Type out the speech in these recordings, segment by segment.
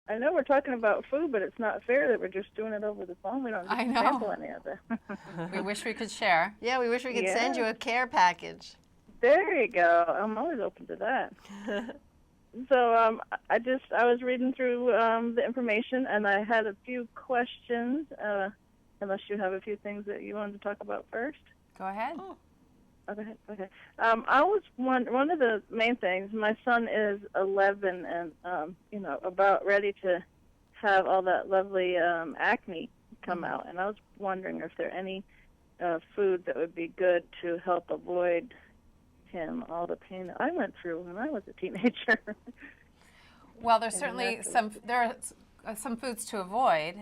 I know we're talking about food, but it's not fair that we're just doing it over the phone. We don't get to sample any of it. We wish we could share. Yeah, we wish we could send you a care package. There you go. I'm always open to that. So I was reading through the information, and I had a few questions. Unless you have a few things that you wanted to talk about first. Go ahead. Oh. Okay. I was one of the main things. My son is 11, and about ready to have all that lovely acne come out. And I was wondering if there are any food that would be good to help avoid him all the pain that I went through when I was a teenager. Well, there's certainly there are some foods to avoid.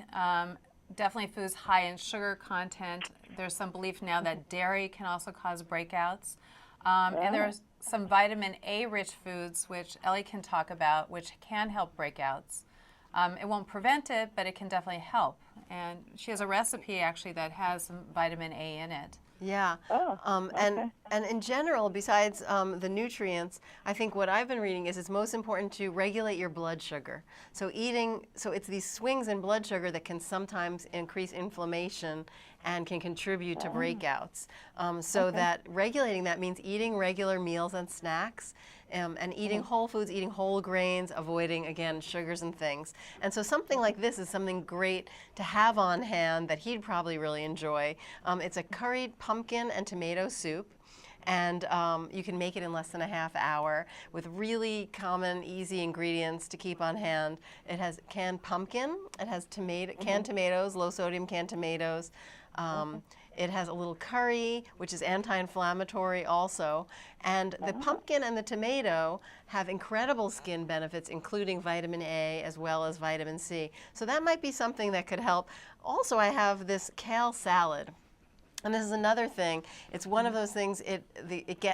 Definitely foods high in sugar content. There's some belief now that dairy can also cause breakouts. And there's some vitamin A rich foods, which Ellie can talk about, which can help breakouts. It won't prevent it, but it can definitely help. And she has a recipe actually that has some vitamin A in it. Yeah. And in general, besides the nutrients, I think what I've been reading is it's most important to regulate your blood sugar. So it's these swings in blood sugar that can sometimes increase inflammation and can contribute to breakouts. That regulating that means eating regular meals and snacks, and eating whole foods, eating whole grains, avoiding, again, sugars and things. And so something like this is something great to have on hand that he'd probably really enjoy. It's a curried pumpkin and tomato soup. And you can make it in less than a half hour with really common, easy ingredients to keep on hand. It has canned pumpkin, it has canned tomatoes, low-sodium canned tomatoes. It has a little curry, which is anti-inflammatory also. And the pumpkin and the tomato have incredible skin benefits, including vitamin A as well as vitamin C. So that might be something that could help. Also, I have this kale salad. And this is another thing. It's one of those things, it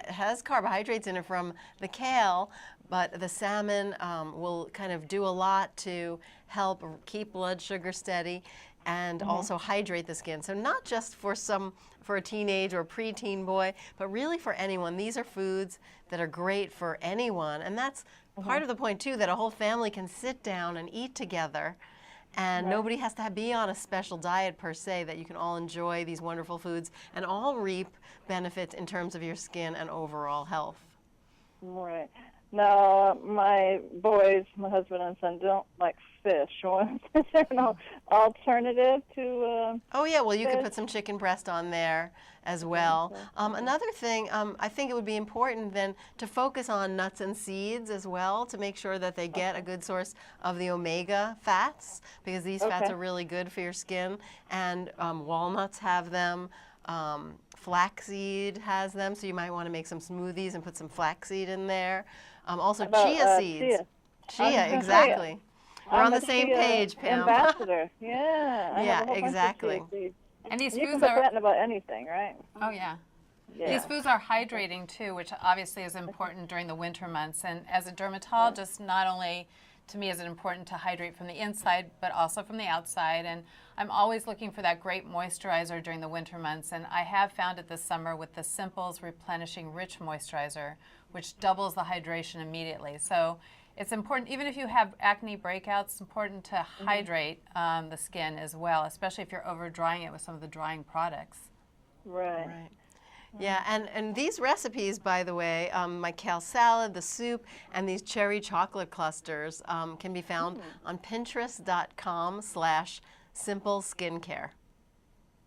has carbohydrates in it from the kale, but the salmon will kind of do a lot to help keep blood sugar steady and also hydrate the skin. So not just for a teenage or preteen boy, but really for anyone. These are foods that are great for anyone. And that's part of the point, too, that a whole family can sit down and eat together. And nobody has to be on a special diet per se, that you can all enjoy these wonderful foods and all reap benefits in terms of your skin and overall health. Right. Now, my boys, my husband and son, don't like fish. Is there no alternative to Oh, yeah. Well, you fish? could put some chicken breast on there as well. Another thing, I think it would be important then to focus on nuts and seeds as well to make sure that they get a good source of the omega fats, because these fats are really good for your skin. And walnuts have them. Flaxseed has them, so you might want to make some smoothies and put some flaxseed in there. Also, chia seeds. Chia, exactly. We're on the same page, Pam. Ambassador, yeah. Yeah, exactly. And these you foods can put that in about anything, right? Oh, yeah. These foods are hydrating, too, which obviously is important during the winter months. And as a dermatologist, not only to me is it important to hydrate from the inside, but also from the outside. And I'm always looking for that great moisturizer during the winter months. And I have found it this summer with the Simples Replenishing Rich Moisturizer, which doubles the hydration immediately. So it's important, even if you have acne breakouts, it's important to hydrate the skin as well, especially if you're over drying it with some of the drying products. Right. Yeah, and these recipes, by the way, my kale salad, the soup, and these cherry chocolate clusters can be found on Pinterest.com/Simple SkinCare.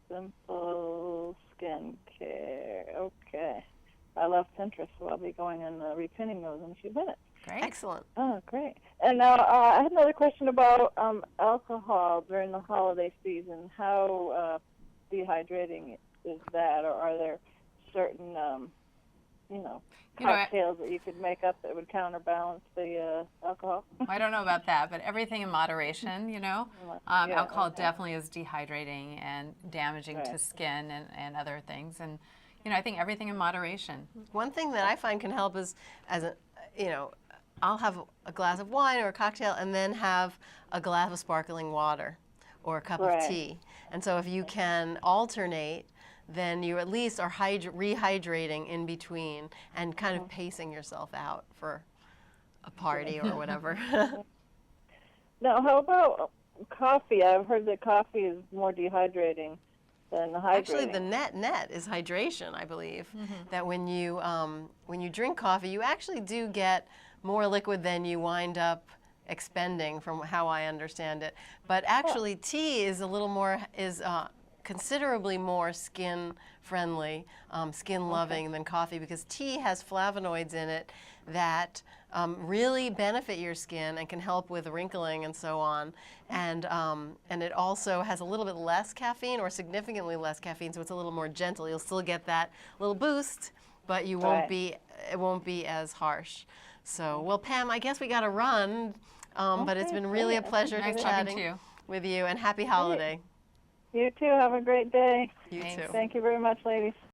Simple SkinCare. Okay. I love Pinterest, so I'll be going and repinning those in a few minutes. Great. Excellent. Oh, great. And now I had another question about alcohol during the holiday season. How dehydrating is that, or are there certain, cocktails that you could make up that would counterbalance the alcohol? I don't know about that, but everything in moderation, alcohol definitely is dehydrating and damaging to skin and other things. And, I think everything in moderation. One thing that I find can help is, I'll have a glass of wine or a cocktail and then have a glass of sparkling water or a cup of tea. And so if you can alternate, then you at least are rehydrating in between and kind of pacing yourself out for a party or whatever. Now, how about coffee? I've heard that coffee is more dehydrating than hydrating. Actually, the net is hydration, I believe. That when you drink coffee, you actually do get more liquid than you wind up expending, from how I understand it. But actually, tea is a little more considerably more skin friendly, skin loving than coffee, because tea has flavonoids in it that really benefit your skin and can help with wrinkling and so on. And it also has a little bit less caffeine, or significantly less caffeine, so it's a little more gentle. You'll still get that little boost, but you won't be, it won't be as harsh. So, well, Pam, I guess we got to run, but it's been really a pleasure chatting with you, and happy holiday. You too. Have a great day. You too. Thank you very much, ladies.